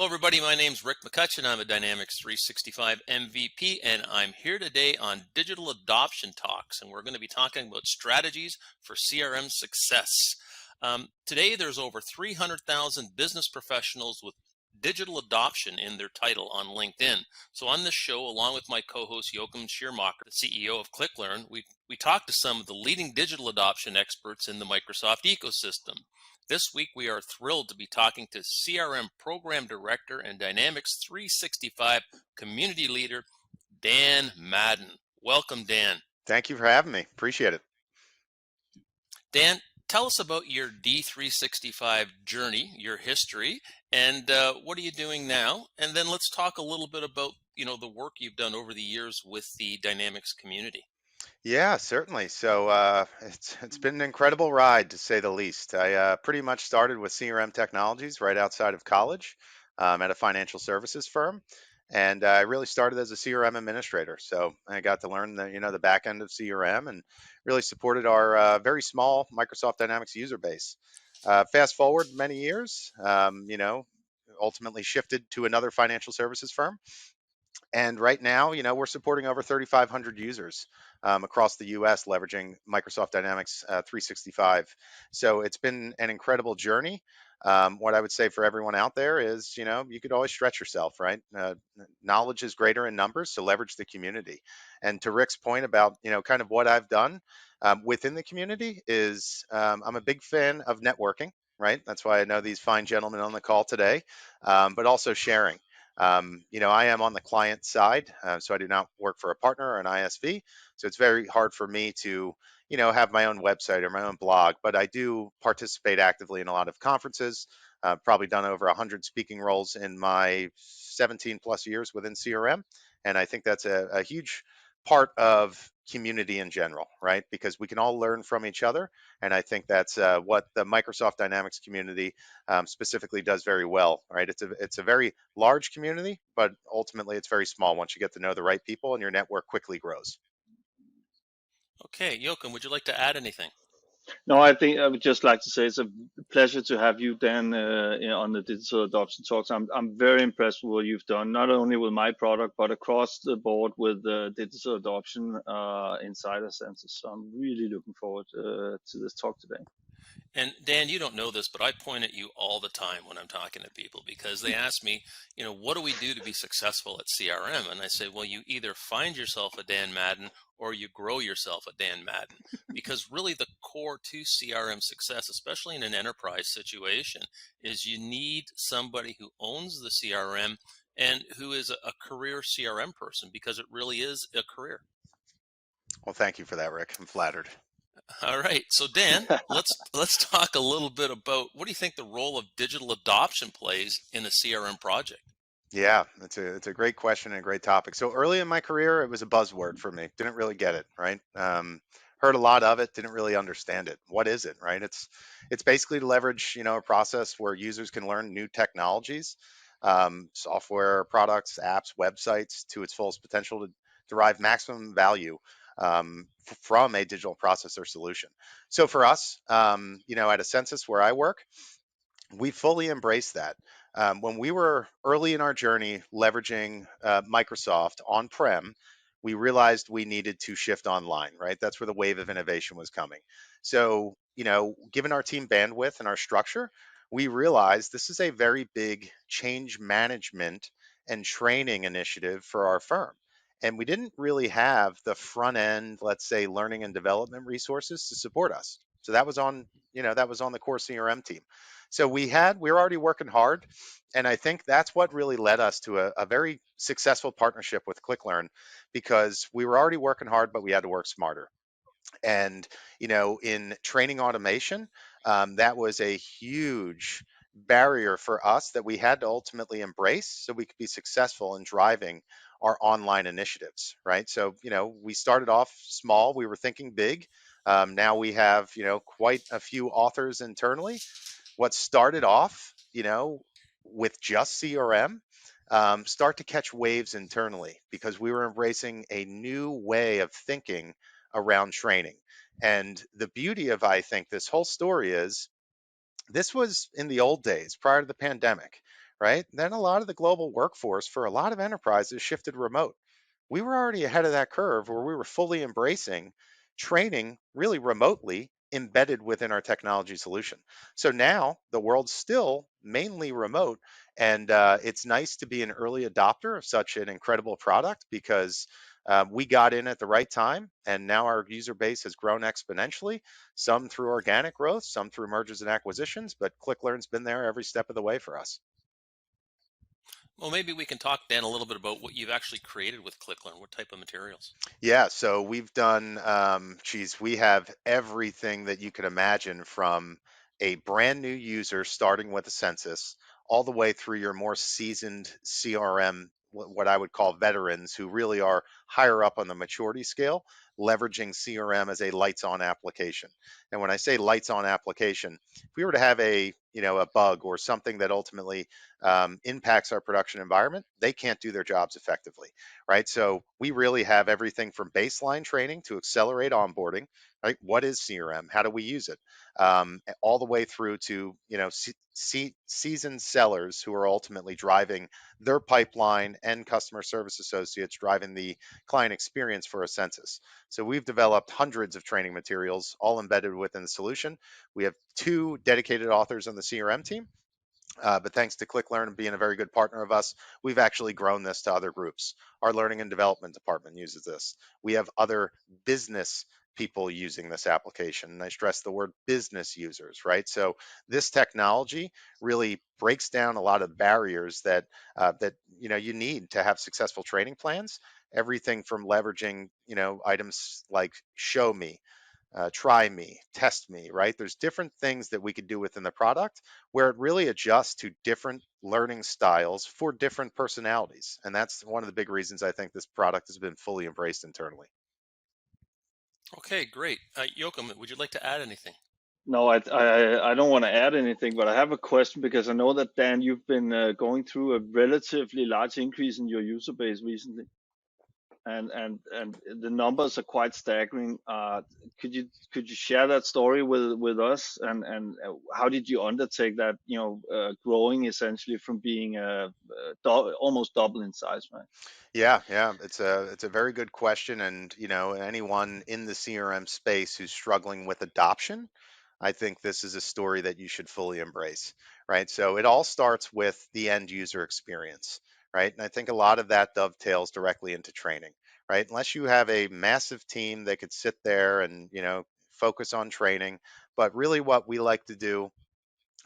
everybody. My name's Rick McCutcheon. I'm a Dynamics 365 MVP, and I'm here today on Digital Adoption Talks, and we're going to be talking about strategies for CRM success. Today, there's over 300,000 business professionals with digital adoption in their title on LinkedIn. So on this show, along with my co-host Joachim Schiermacher, the CEO of ClickLearn, we talked to some of the leading digital adoption experts in the Microsoft ecosystem. This week, we are thrilled to be talking to CRM Program Director and Dynamics 365 Community Leader, Dan Madden. Welcome, Dan. Thank you for having me. Appreciate it. Dan, tell us about your D365 journey, your history, and what are you doing now? And then let's talk a little bit about, the work you've done over the years with the Dynamics community. Yeah, certainly. So it's been an incredible ride to say the least. I pretty much started with CRM technologies right outside of college at a financial services firm, and I really started as a CRM administrator. So I got to learn the back end of CRM and really supported our very small Microsoft Dynamics user base. Fast forward many years, ultimately shifted to another financial services firm. And right now, we're supporting over 3,500 users across the US leveraging Microsoft Dynamics 365. So it's been an incredible journey. What I would say for everyone out there is, you could always stretch yourself, right? Knowledge is greater in numbers, so leverage the community. And to Rick's point about, kind of what I've done within the community is I'm a big fan of networking, right? That's why I know these fine gentlemen on the call today, but also sharing. I am on the client side, so I do not work for a partner or an ISV. So it's very hard for me to, have my own website or my own blog, but I do participate actively in a lot of conferences. Probably done over 100 speaking roles in my 17 plus years within CRM. And I think that's a huge part of community in general, right? Because we can all learn from each other. And I think that's what the Microsoft Dynamics community specifically does very well, right? It's a very large community, but ultimately it's very small once you get to know the right people and your network quickly grows. Okay, Joachim, would you like to add anything? No, I think I would just like to say it's a pleasure to have you, Dan, on the Digital Adoption Talks. I'm very impressed with what you've done, not only with my product, but across the board with digital adoption inside Ascensus. So I'm really looking forward to this talk today. And Dan, you don't know this, but I point at you all the time when I'm talking to people because they ask me, what do we do to be successful at CRM? And I say, well, you either find yourself a Dan Madden or you grow yourself a Dan Madden. Because really the core to CRM success, especially in an enterprise situation, is you need somebody who owns the CRM and who is a career CRM person, because it really is a career. Well, thank you for that, Rick. I'm flattered. All right. So Dan, let's talk a little bit about what do you think the role of digital adoption plays in a CRM project? Yeah, it's a great question and a great topic. So early in my career, it was a buzzword for me. Didn't really get it, right? Heard a lot of it, didn't really understand it. What is it, right? It's basically to leverage, a process where users can learn new technologies, software, products, apps, websites to its fullest potential to derive maximum value from a digital process or solution. So for us, at Ascensus where I work, we fully embrace that. When we were early in our journey leveraging Microsoft on-prem, we realized we needed to shift online, right? That's where the wave of innovation was coming. So, given our team bandwidth and our structure, we realized this is a very big change management and training initiative for our firm. And we didn't really have the front end, let's say, learning and development resources to support us. So that was on, the core CRM team. So we were already working hard. And I think that's what really led us to a very successful partnership with ClickLearn, because we were already working hard, but we had to work smarter. And, in training automation, that was a huge barrier for us that we had to ultimately embrace so we could be successful in driving our online initiatives, right? So, we started off small, we were thinking big. Now we have, quite a few authors internally. What started off, with just CRM, start to catch waves internally because we were embracing a new way of thinking around training. And the beauty of, I think, this whole story is this was in the old days prior to the pandemic, right? Then a lot of the global workforce for a lot of enterprises shifted remote. We were already ahead of that curve where we were fully embracing training really remotely embedded within our technology solution. So now the world's still mainly remote, and it's nice to be an early adopter of such an incredible product because we got in at the right time, and now our user base has grown exponentially, some through organic growth, some through mergers and acquisitions, but ClickLearn's been there every step of the way for us. Well, maybe we can talk, Dan, a little bit about what you've actually created with ClickLearn. What type of materials? Yeah, so we've done, geez, we have everything that you could imagine from a brand new user starting with Ascensus all the way through your more seasoned CRM, what I would call veterans who really are higher up on the maturity scale, leveraging CRM as a lights on application. And when I say lights on application, if we were to have a bug or something that ultimately impacts our production environment, they can't do their jobs effectively, right? So we really have everything from baseline training to accelerate onboarding, right? What is CRM? How do we use it? All the way through to seasoned sellers who are ultimately driving their pipeline and customer service associates driving the client experience for a census. So we've developed hundreds of training materials all embedded within the solution. We have 2 dedicated authors on the CRM team, but thanks to ClickLearn being a very good partner of us, we've actually grown this to other groups. Our learning and development department uses this. We have other business people using this application. And I stress the word business users, right? So this technology really breaks down a lot of barriers that you need to have successful training plans. Everything from leveraging items like show me, try me, test me, right? There's different things that we could do within the product where it really adjusts to different learning styles for different personalities. And that's one of the big reasons I think this product has been fully embraced internally. Okay, great. Joachim, would you like to add anything? No, I don't want to add anything, but I have a question because I know that Dan, you've been going through a relatively large increase in your user base recently, and the numbers are quite staggering. Could you share that story with us, and how did you undertake that? Growing essentially from being almost double in size, right? Yeah, it's a very good question, and anyone in the CRM space who's struggling with adoption, I think this is a story that you should fully embrace, right? So it all starts with the end user experience, right? And I think a lot of that dovetails directly into training, right? Unless you have a massive team that could sit there and focus on training, but really what we like to do,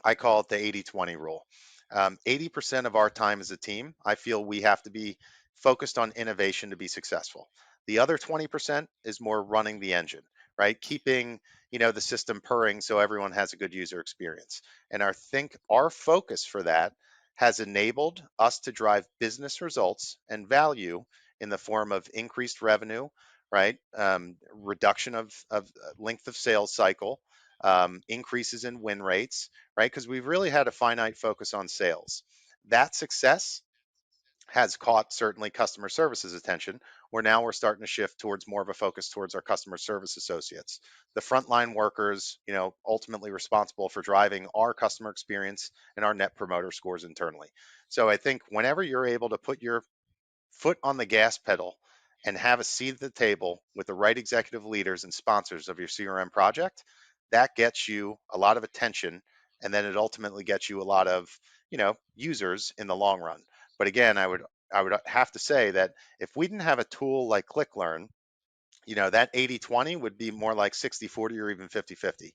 I call it the 80-20 rule. 80% of our time as a team, I feel we have to be focused on innovation to be successful. The other 20% is more running the engine, right? Keeping, the system purring so everyone has a good user experience. And I think our focus for that has enabled us to drive business results and value in the form of increased revenue, right? Reduction of length of sales cycle, increases in win rates, right? Because we've really had a finite focus on sales. That success has caught certainly customer services attention, where now we're starting to shift towards more of a focus towards our customer service associates, the frontline workers, ultimately responsible for driving our customer experience and our net promoter scores internally. So I think whenever you're able to put your foot on the gas pedal and have a seat at the table with the right executive leaders and sponsors of your CRM project, that gets you a lot of attention, and then it ultimately gets you a lot of, users in the long run. But again, I would have to say that if we didn't have a tool like ClickLearn, that 80-20 would be more like 60-40 or even 50-50.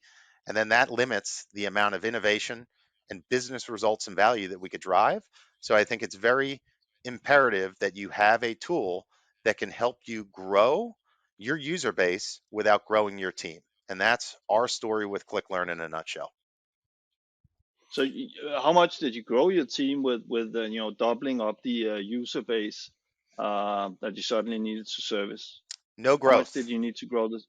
And then that limits the amount of innovation and business results and value that we could drive. So I think it's very imperative that you have a tool that can help you grow your user base without growing your team. And that's our story with ClickLearn in a nutshell. So, how much did you grow your team with doubling up the user base that you suddenly needed to service? No How much did growth. you need to grow this?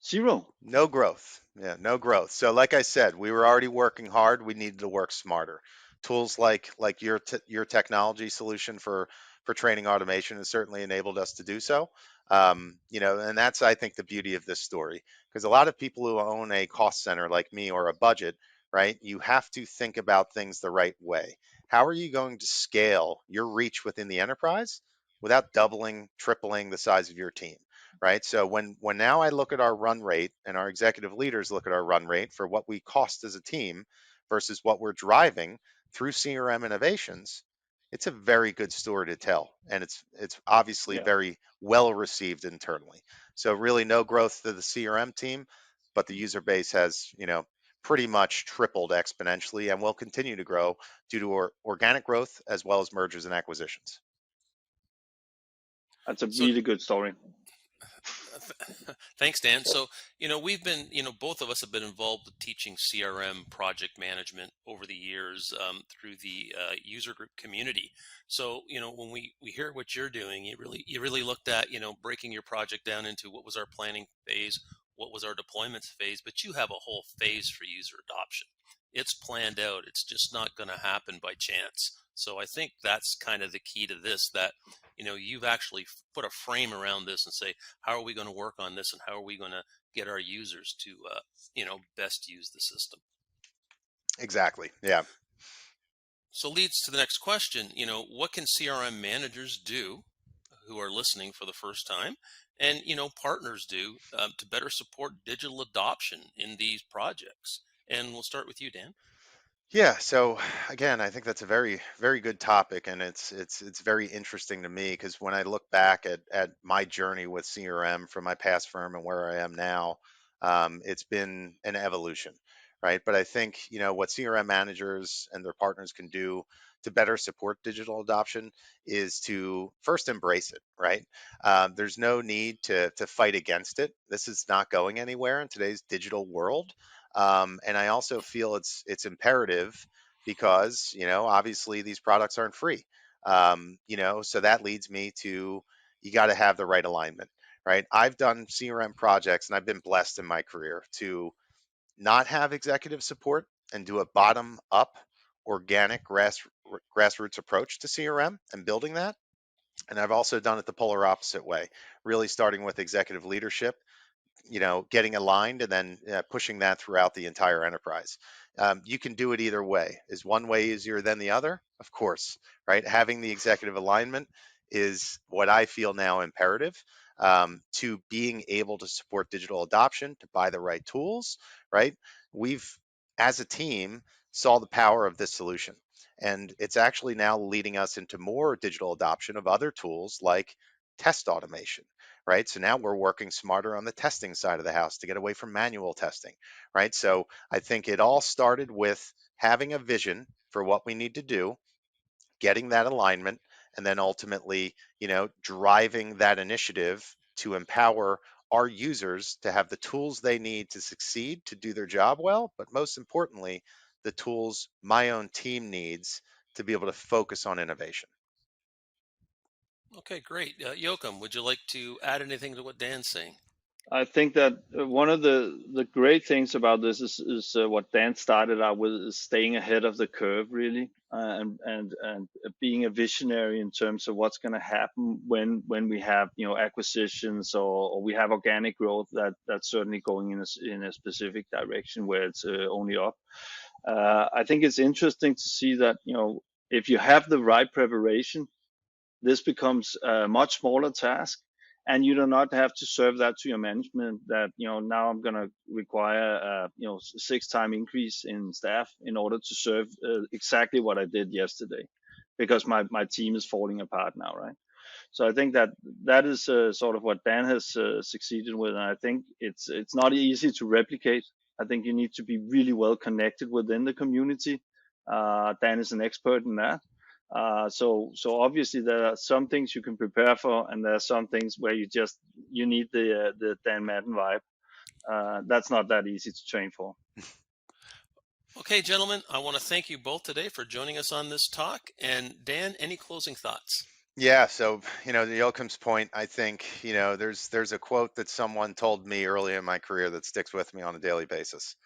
Zero. No growth. Yeah, no growth. So like I said, we were already working hard. We needed to work smarter. Tools like your technology solution for training automation has certainly enabled us to do so. And that's I think the beauty of this story, because a lot of people who own a cost center like me or a budget, right? You have to think about things the right way. how are you going to scale your reach within the enterprise without doubling, tripling the size of your team, right? So when now I look at our run rate and our executive leaders look at our run rate for what we cost as a team versus what we're driving through CRM innovations, it's a very good story to tell, and it's obviously Yeah. very well received internally. So really no growth to the CRM team, but the user base has, pretty much tripled exponentially and will continue to grow due to organic growth as well as mergers and acquisitions. That's a So really good story. thanks, Dan. So, we've been, both of us have been involved with teaching CRM project management over the years through the user group community. So, when we hear what you're doing, you really looked at, breaking your project down into what was our planning phase, what was our deployment phase, but you have a whole phase for user adoption. It's planned out. It's just not going to happen by chance. So I think that's kind of the key to this, that, you've actually put a frame around this and say, how are we going to work on this, and how are we going to get our users to best use the system? Exactly. Yeah. So leads to the next question. What can CRM managers do who are listening for the first time, and partners do to better support digital adoption in these projects? And we'll start with you, Dan. Yeah, so again, I think that's a very, very good topic, and it's very interesting to me because when I look back at my journey with CRM from my past firm and where I am now, it's been an evolution, right? But I think what CRM managers and their partners can do to better support digital adoption is to first embrace it, right? There's no need to fight against it. This is not going anywhere in today's digital world. And I also feel it's imperative because obviously these products aren't free. So that leads me to, you got to have the right alignment, right? I've done CRM projects and I've been blessed in my career to not have executive support and do a bottom up organic grassroots approach to CRM and building that. And I've also done it the polar opposite way, really starting with executive leadership, getting aligned and then pushing that throughout the entire enterprise. You can do it either way. Is one way easier than the other? Of course, right? Having the executive alignment is what I feel now imperative to being able to support digital adoption, to buy the right tools, right? We've, as a team, saw the power of this solution. And it's actually now leading us into more digital adoption of other tools like test automation, right? So now we're working smarter on the testing side of the house to get away from manual testing, right? So I think it all started with having a vision for what we need to do, getting that alignment, and then ultimately, driving that initiative to empower our users to have the tools they need to succeed, to do their job well, but most importantly, the tools my own team needs to be able to focus on innovation. Okay, great. Joachim, would you like to add anything to what Dan's saying? I think that one of the great things about this is what Dan started out with, is staying ahead of the curve, really, and being a visionary in terms of what's going to happen when we have acquisitions, or we have organic growth that's certainly going in a specific direction where it's only up. I think it's interesting to see that if you have the right preparation, this becomes a much smaller task, and you do not have to serve that to your management that now I'm going to require 6-time increase in staff in order to serve exactly what I did yesterday, because my team is falling apart now, right? So I think that is sort of what Dan has succeeded with, and I think it's not easy to replicate. I think you need to be really well connected within the community. Dan is an expert in that. So obviously there are some things you can prepare for, and there are some things where you need the Dan Madden vibe. That's not that easy to train for. Okay, gentlemen, I want to thank you both today for joining us on this talk. And Dan, any closing thoughts? Yeah, so to Joachim's point, I think there's a quote that someone told me early in my career that sticks with me on a daily basis.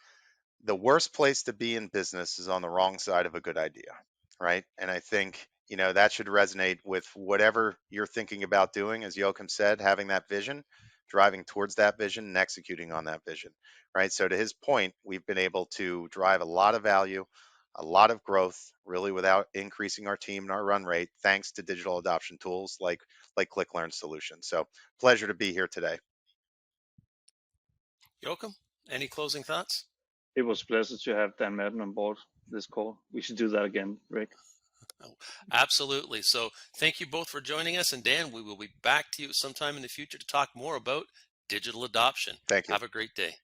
The worst place to be in business is on the wrong side of a good idea, right? And I think that should resonate with whatever you're thinking about doing. As Joachim said, having that vision, driving towards that vision, and executing on that vision, right? So to his point, we've been able to drive a lot of value a lot of growth really without increasing our team and our run rate, thanks to digital adoption tools like ClickLearn solutions. So pleasure to be here today. Joachim, any closing thoughts? It was a pleasure to have Dan Madden on board this call. We should do that again, Rick. Oh, absolutely. So thank you both for joining us. And Dan, we will be back to you sometime in the future to talk more about digital adoption. Thank you. Have a great day.